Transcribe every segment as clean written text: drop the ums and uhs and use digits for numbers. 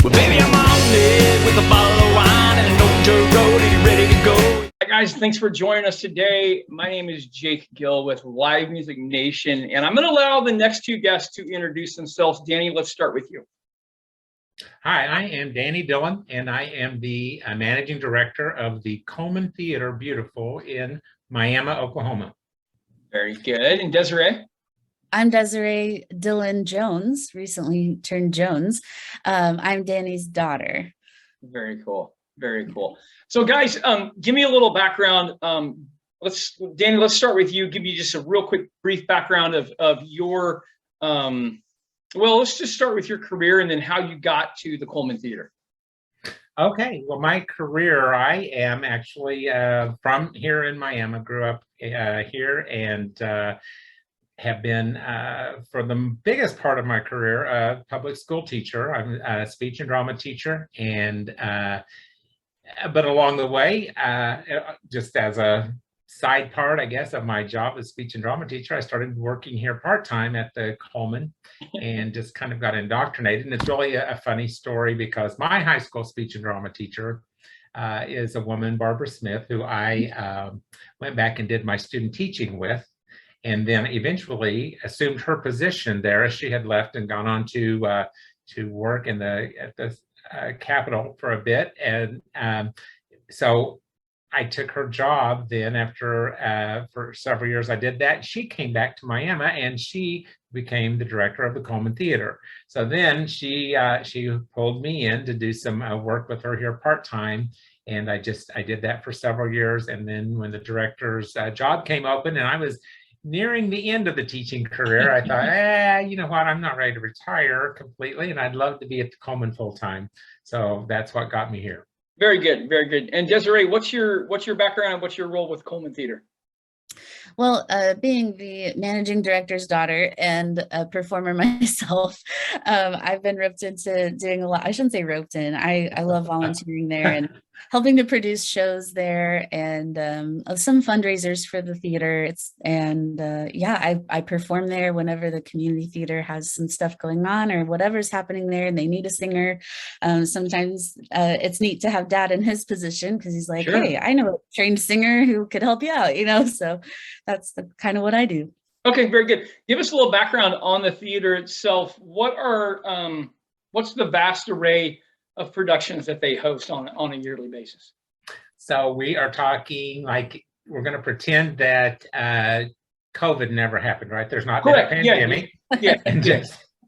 Well, baby, I'm on it with a bottle of wine and an old dirt road. Are you ready to go? Hi, guys. Thanks for joining us today. My name is Jake Gill with Live Music Nation, and I'm going to allow the next two guests to introduce themselves. Danny, let's start with you. Hi, I am Danny Dillon, and I am the managing director of the Coleman Theater Beautiful in Miami, Oklahoma. Very good. And Desiree? I'm Desiree Dillon Jones, recently turned Jones. I'm Danny's daughter. Very cool. Very cool. So, guys, give me a little background. Danny, let's start with you. Give me just a real quick, brief background of your. Well, let's just start with your career and then how you got to the Coleman Theater. Okay, well, my career, I am actually from here in Miami. Grew up here and have been, for the biggest part of my career, a public school teacher. I'm a speech and drama teacher, and but along the way, just as a side part, I guess, of my job as speech and drama teacher, I started working here part-time at the Coleman and just kind of got indoctrinated. And it's really a funny story because my high school speech and drama teacher is a woman, Barbara Smith, who I went back and did my student teaching with, and then eventually assumed her position there as she had left and gone on to work at the Capitol for a bit. And so I took her job then after for several years I did that. She came back to Miami and she became the director of the Coleman Theater. So then she pulled me in to do some work with her here part-time. And I did that for several years. And then when the director's job came open and I was nearing the end of the teaching career, I thought, you know what, I'm not ready to retire completely and I'd love to be at the Coleman full-time. So that's what got me here. Very good, very good. And Desiree, what's your background and what's your role with Coleman Theater? Well, being the managing director's daughter and a performer myself, I've been roped into doing a lot. I shouldn't say roped in. I love volunteering there and helping to produce shows there and some fundraisers for the theater. I perform there whenever the community theater has some stuff going on or whatever's happening there and they need a singer. Sometimes it's neat to have Dad in his position because he's like, Sure. Hey, I know a trained singer who could help you out, so that's kind of what I do. Okay, very good. Give us a little background on the theater itself. What's the vast array of productions that they host on a yearly basis? So we are talking like we're going to pretend that COVID never happened, right? There's not been a pandemic. Yeah.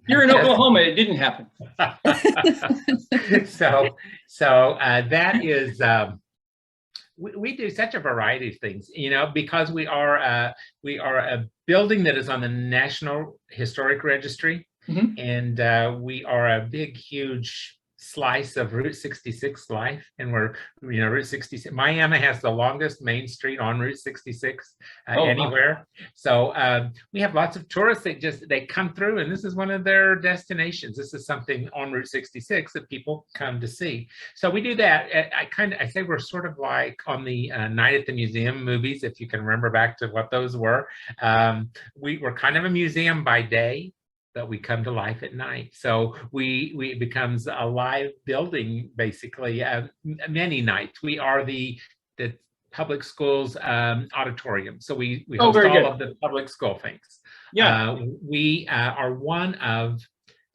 You're in Oklahoma. It didn't happen. So that is. We do such a variety of things, because we are a building that is on the National Historic Registry, Mm-hmm. and we are a big, huge slice of Route 66 life, and we're, Route 66. Miami has the longest main street on Route 66 anywhere. Wow. So we have lots of tourists that they come through, and this is one of their destinations. This is something on Route 66 that people come to see. So we do that. I say we're sort of like on the Night at the Museum movies, if you can remember back to what those were. We're kind of a museum by day, but we come to life at night. So it becomes a live building, basically, many nights. We are the public schools auditorium. So we host all of the public school things. Yeah. We are one of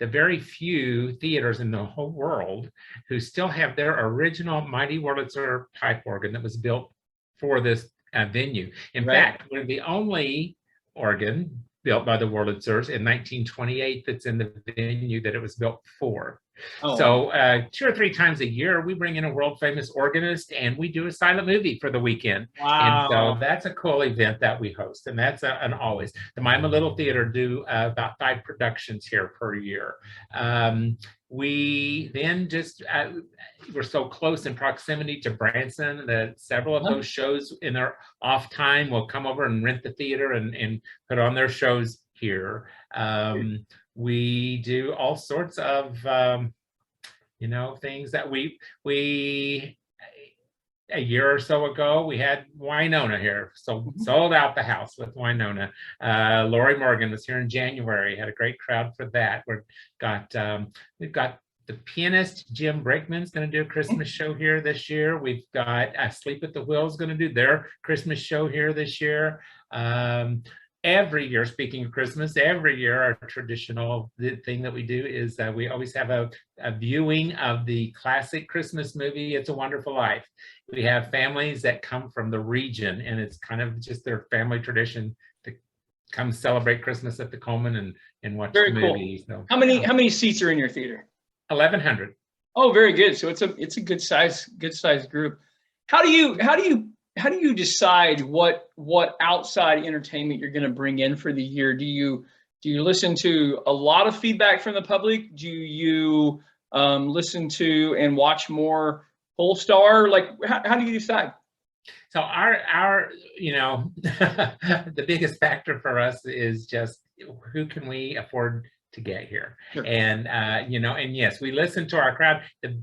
the very few theaters in the whole world who still have their original Mighty Wurlitzer pipe organ that was built for this venue. In fact, we're the only organ built by the Wurlitzers in 1928 that's in the venue that it was built for. So 2 or 3 times a year, we bring in a world famous organist and we do a silent movie for the weekend. Wow. And so that's a cool event that we host. And that's an always. The Miami Little Theater do about 5 productions here per year. We then we're so close in proximity to Branson that several of those shows in their off time will come over and rent the theater and put on their shows here. We do all sorts of, things that we a year or so ago, we had Winona here, so sold out the house with Winona. Lori Morgan was here in January, had a great crowd for that. We've got the pianist Jim Brakeman's going to do a Christmas show here this year. We've got Sleep at the Wheel's going to do their Christmas show here this year. Every year, speaking of Christmas, every year our traditional thing that we do is that we always have a viewing of the classic Christmas movie, It's a Wonderful Life. We have families that come from the region, and it's kind of just their family tradition to come celebrate Christmas at the Coleman and watch Very the cool. movie. So, How many seats are in your theater? 1,100. Oh, very good. So it's a good size group. How do you decide what outside entertainment you're going to bring in for the year? Do you listen to a lot of feedback from the public? Do you listen to and watch more Polestar? Like, how do you decide? So our the biggest factor for us is just who can we afford to get here. Sure. And and yes, we listen to our crowd. The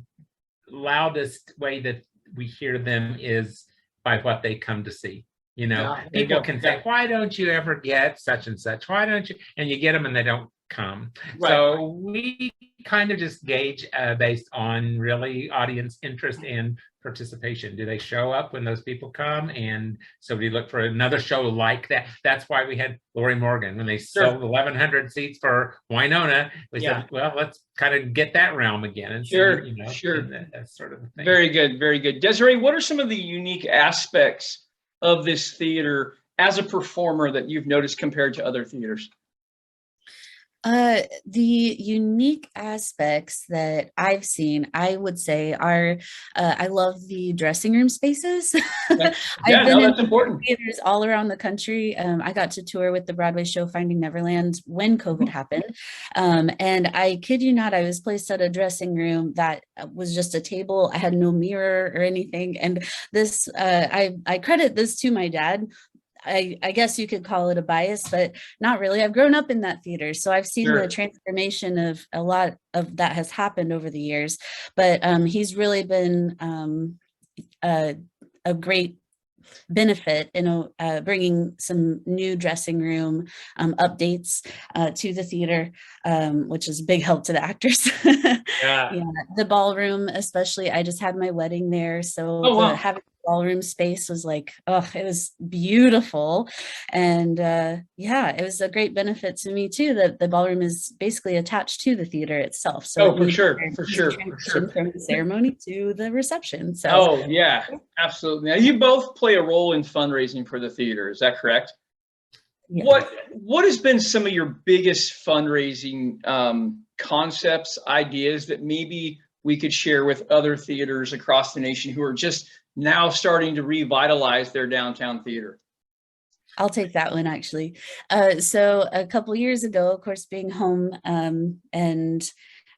loudest way that we hear them is by what they come to see. People can say, why don't you ever get such and such? Why don't you? And you get them and they don't come. Right. So we kind of just gauge based on really audience interest and participation. Do they show up when those people come? And so we look for another show like that. That's why we had Lori Morgan when they sold 1,100 seats for Winona. We said, well, let's kind of get that realm again. And sure. That sort of thing. Very good, very good. Desiree, what are some of the unique aspects of this theater as a performer that you've noticed compared to other theaters? The unique aspects that I've seen, I would say, are I love the dressing room spaces. I've been in important theaters all around the country. I got to tour with the Broadway show Finding Neverland when COVID happened. And I kid you not, I was placed at a dressing room that was just a table. I had no mirror or anything. And this, I credit this to my dad. I guess you could call it a bias, but not really. I've grown up in that theater, so I've seen the transformation of a lot of that has happened over the years. But he's really been a great benefit in bringing some new dressing room updates to the theater, which is a big help to the actors. The ballroom, especially. I just had my wedding there, so having ballroom space was like, it was beautiful. And it was a great benefit to me too, that the ballroom is basically attached to the theater itself. So for sure. From the ceremony to the reception. So absolutely. Now you both play a role in fundraising for the theater, is that correct? Yes. What has been some of your biggest fundraising concepts, ideas that maybe we could share with other theaters across the nation who are just now starting to revitalize their downtown theater? I'll take that one, actually. So a couple years ago, of course, being home and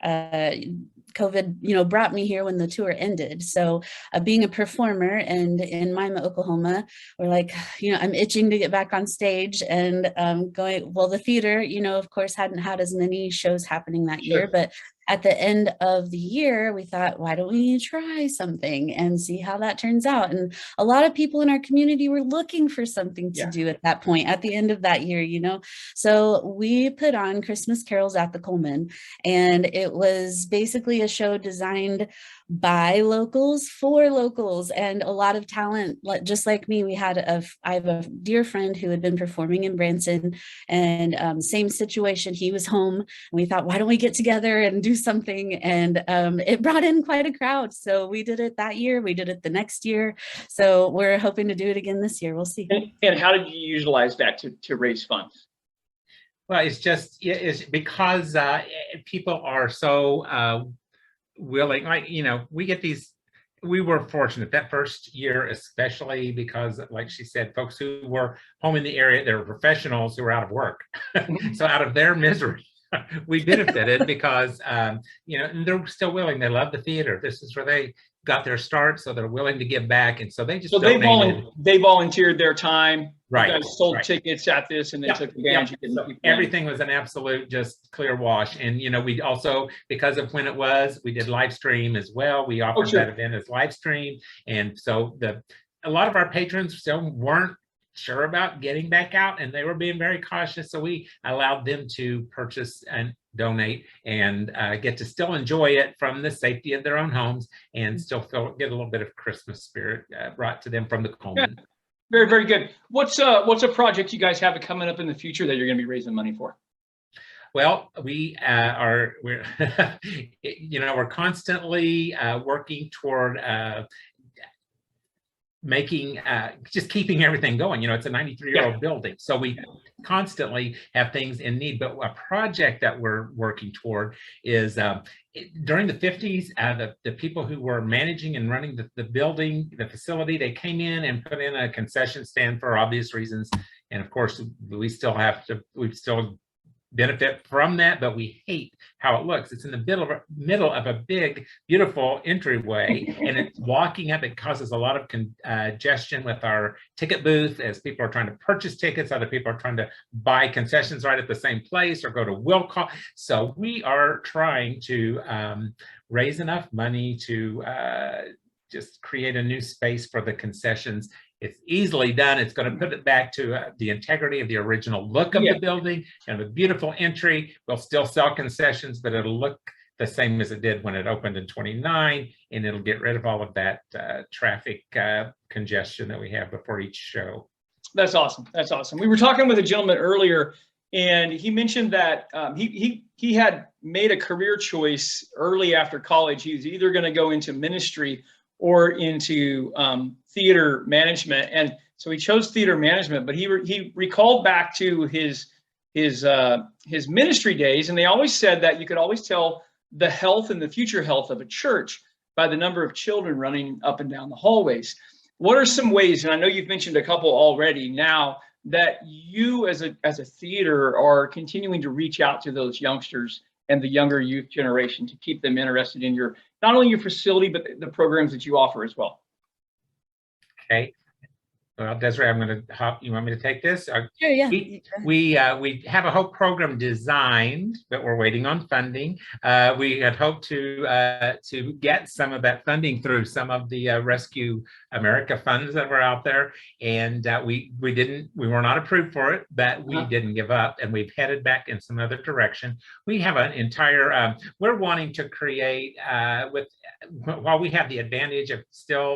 COVID, brought me here when the tour ended. So being a performer and in Mima, Oklahoma, we're like, I'm itching to get back on stage and the theater, of course, hadn't had as many shows happening that year, but at the end of the year, we thought, why don't we try something and see how that turns out? And a lot of people in our community were looking for something to do at that point, at the end of that year, So we put on Christmas Carols at the Coleman, and it was basically a show designed by locals for locals, and a lot of talent, just like me. I have a dear friend who had been performing in Branson, and same situation. He was home, and we thought, why don't we get together and do something? And it brought in quite a crowd. So we did it that year. We did it the next year. So we're hoping to do it again this year. We'll see. And how did you utilize that to raise funds? Well, it's because people are so willing, we were fortunate that first year, especially because, like she said, folks who were home in the area, they were professionals who were out of work. So out of their misery, we benefited because, and they're still willing. They love the theater. This is where they got their start, so they're willing to give back. And so they just they volunteered their time. Right. You guys sold tickets at this, and they took advantage of it. So everything was an absolute just clear wash. And we also, because of when it was, we did live stream as well. We offered that event as live stream, and so a lot of our patrons still weren't sure about getting back out, and they were being very cautious. So we allowed them to purchase and donate and get to still enjoy it from the safety of their own homes and still get a little bit of Christmas spirit brought to them from the Coleman. Yeah. Very, very good. What's a project you guys have coming up in the future that you're going to be raising money for? Well, we're we're constantly working toward making just keeping everything going. It's a 93-year-old building, so we constantly have things in need. But a project that we're working toward is during the 50s, the people who were managing and running the building, the facility, they came in and put in a concession stand for obvious reasons. And of course, we still benefit from that, but we hate how it looks. It's in the middle of a big, beautiful entryway, and it's walking up. It causes a lot of congestion with our ticket booth as people are trying to purchase tickets. Other people are trying to buy concessions right at the same place or go to will call. So we are trying to raise enough money to just create a new space for the concessions. It's easily done. It's going to put it back to the integrity of the original look of the building, and a beautiful entry. We'll still sell concessions, but it'll look the same as it did when it opened in 29, and it'll get rid of all of that traffic congestion that we have before each show. That's awesome. That's awesome. We were talking with a gentleman earlier, and he mentioned that he had made a career choice early after college. He was either going to go into ministry or into theater management, and so he chose theater management. But he recalled back to his ministry days, and they always said that you could always tell the health and the future health of a church by the number of children running up and down the hallways. What are some ways, and I know you've mentioned a couple already now, that you as a theater are continuing to reach out to those youngsters and the younger youth generation to keep them interested in not only your facility, but the programs that you offer as well? Okay. Well, Desiree, I'm going to hop. You want me to take this? Sure, yeah. We have a whole program designed, but we're waiting on funding. We had hoped to get some of that funding through some of the Rescue America funds that were out there, and we were not approved for it, but we didn't give up, and we've headed back in some other direction. We have an entire. We're wanting to create while we have the advantage of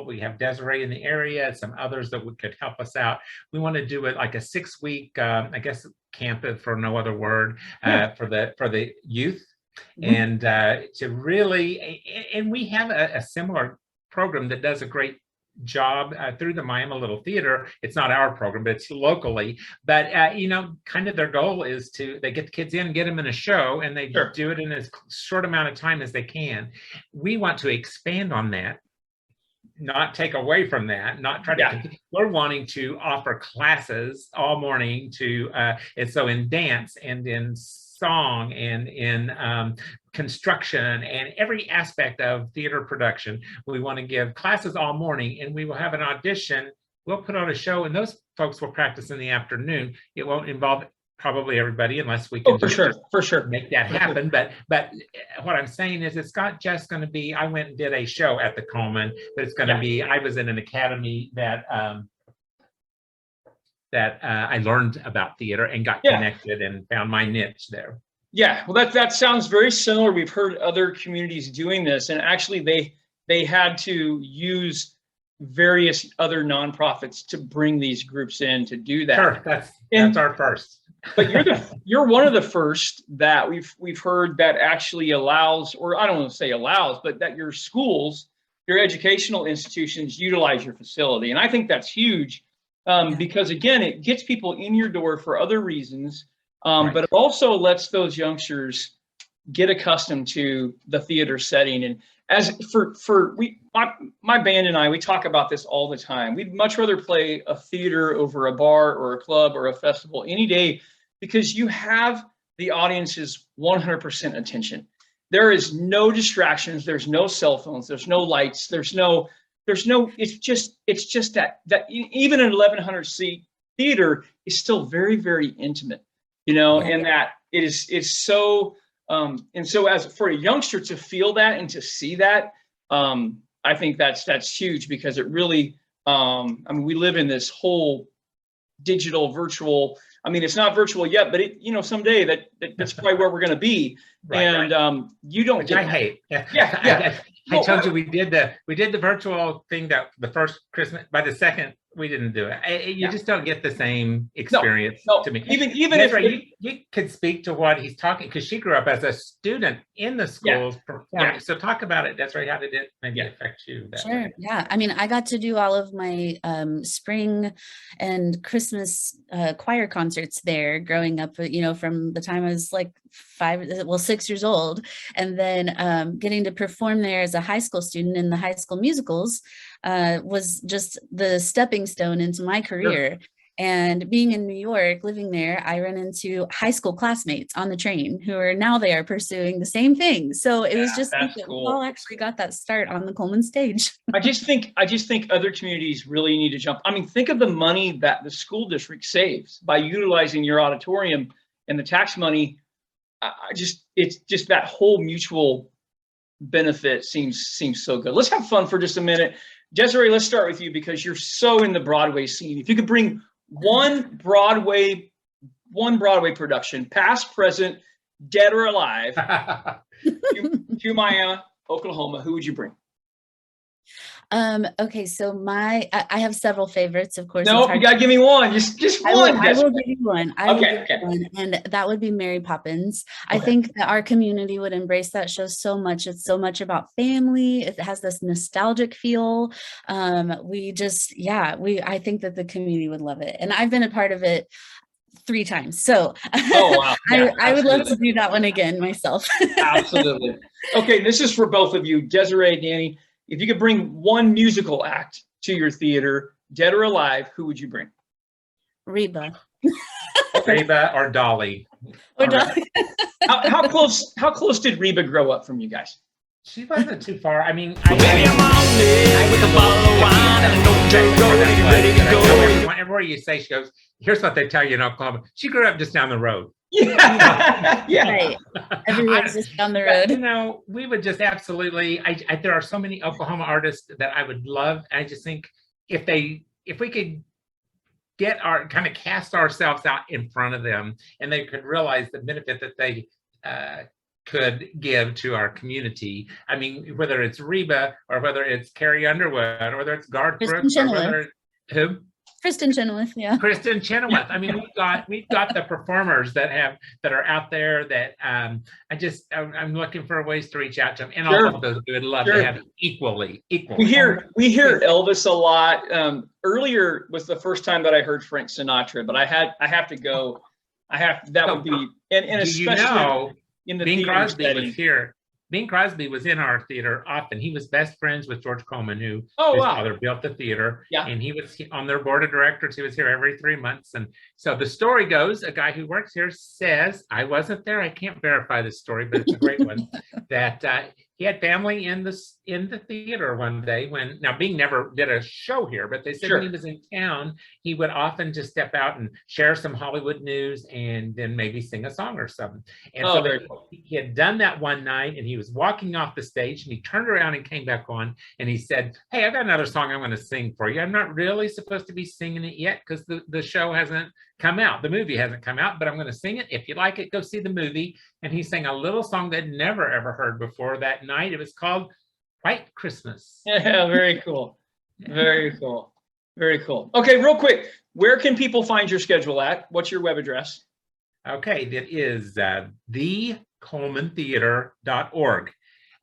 we have Desiree in the area, some others that could help us out. We want to do it like a 6-week, I guess, camp, for no other word, for the youth, and to really, and we have a similar program that does a great job through the Miami Little Theater. It's not our program, but it's locally. But kind of their goal is they get the kids in, get them in a show, and they do it in as short amount of time as they can. We want to expand on that, not take away from that, not try to. We're wanting to offer classes all morning and so in dance and in song and in construction and every aspect of theater production. We want to give classes all morning, and we will have an audition. We'll put on a show, and those folks will practice in the afternoon. It won't involve probably everybody unless we can for sure make that happen. But what I'm saying is, it's not just going to be I went and did a show at the Coleman, but it's going to be I was in an academy that I learned about theater and got connected and found my niche there. Yeah, well, that sounds very similar. We've heard other communities doing this, and actually they had to use various other nonprofits to bring these groups in to do that. Sure, that's our first. But you're one of the first that we've heard that actually allows, or I don't want to say allows, but that your schools, your educational institutions utilize your facility, and I think that's huge. Because again, it gets people in your door for other reasons, but it also lets those youngsters get accustomed to the theater setting. And as my band and I, we talk about this all the time. We'd much rather play a theater over a bar or a club or a festival any day, because you have the audience's 100% attention. There is no distractions. There's no cell phones. There's no lights. It's just that even an 1,100 seat theater is still very, very intimate, and that it's so, and so as for a youngster to feel that and to see that, I think that's huge, because it really, we live in this whole digital, virtual. I mean, it's not virtual yet, but someday that's probably where we're going to be. Right, and you don't which get I hate. Yeah. I told you we did the virtual thing that the first Christmas. By the second, we didn't do it. You just don't get the same experience No, to me. Even That's if right. You could speak to what he's talking, because she grew up as a student in the schools performing. So talk about it. That's right. How did it maybe affect you that Sure. way? Yeah. I mean, I got to do all of my spring and Christmas choir concerts there growing up, from the time I was like 6 years old. And then getting to perform there as a high school student in the high school musicals was just the stepping stone into my career. And being in New York, living there, I ran into high school classmates on the train who are now they are pursuing the same thing. So it was just like cool. we all actually got that start on the Coleman stage. I just think other communities really need to jump. I mean, think of the money that the school district saves by utilizing your auditorium and the tax money. It's just that whole mutual benefit seems so good. Let's have fun for just a minute. Desiree, let's start with you because you're so in the Broadway scene. If you could bring one Broadway production, past, present, dead or alive, to Miami, Oklahoma, who would you bring? Okay, so I have several favorites, of course. No, you gotta give me one. Just one. I will give you one. Okay. One, and that would be Mary Poppins. I think that our community would embrace that show so much. It's so much about family. It has this nostalgic feel. I think that the community would love it, and I've been a part of it 3 times. So wow. Yeah, I would love to do that one again myself. Absolutely. Okay, this is for both of you, Desiree, Danny. If you could bring one musical act to your theater, dead or alive, who would you bring? Reba. Reba or Dolly. Or Dolly. How close did Reba grow up from you guys? She wasn't too far. I mean, whenever you say, she goes, here's what they tell you in Oklahoma. She grew up just down the road. Yeah. Right. Everyone's just down the road. We would just absolutely. There are so many Oklahoma artists that I would love. I just think if we could get kind of cast ourselves out in front of them, and they could realize the benefit that they could give to our community. I mean, whether it's Reba or whether it's Carrie Underwood or whether it's Garth Brooks or whether who. Kristen Chenoweth, yeah. Kristen Chenoweth. I mean, we've got the performers that are out there that I'm looking for ways to reach out to them, and all of those we would love to have equally. We hear Elvis a lot. Earlier was the first time that I heard Frank Sinatra, but I have to go. That would be and especially in the Bing theater Crosby setting. was here. Bing Crosby was in our theater often. He was best friends with George Coleman, whose father built the theater. Yeah. And he was on their board of directors. He was here every 3 months. And so the story goes, a guy who works here says, I wasn't there. I can't verify this story, but it's a great one, that he had family in the theater one day when, now Bing never did a show here, but they said when he was in town, he would often just step out and share some Hollywood news and then maybe sing a song or something. And he had done that one night, and he was walking off the stage, and he turned around and came back on, and he said, hey, I've got another song I'm going to sing for you. I'm not really supposed to be singing it yet because the show hasn't come out. The movie hasn't come out, but I'm going to sing it. If you like it, go see the movie. And he sang a little song they'd never, ever heard before that night. It was called White Christmas. Yeah, very cool. Very cool. Very cool. Okay, real quick, where can people find your schedule at? What's your web address? Okay, that is thecolemantheater.org.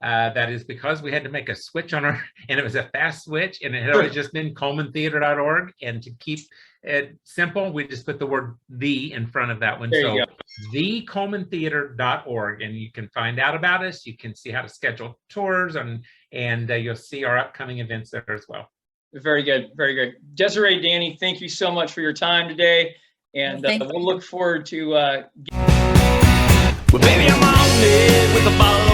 That is because we had to make a switch on our, and it was a fast switch, and it had always just been colemantheater.org. And to keep it simple, we just put the word "the" in front of that one. So thecolemantheater.org, and you can find out about us. You can see how to schedule tours, and you'll see our upcoming events there as well. Very good, very good. Desiree, Danny, thank you so much for your time today, and we'll look forward to. Well, baby, I'm on it with a bottle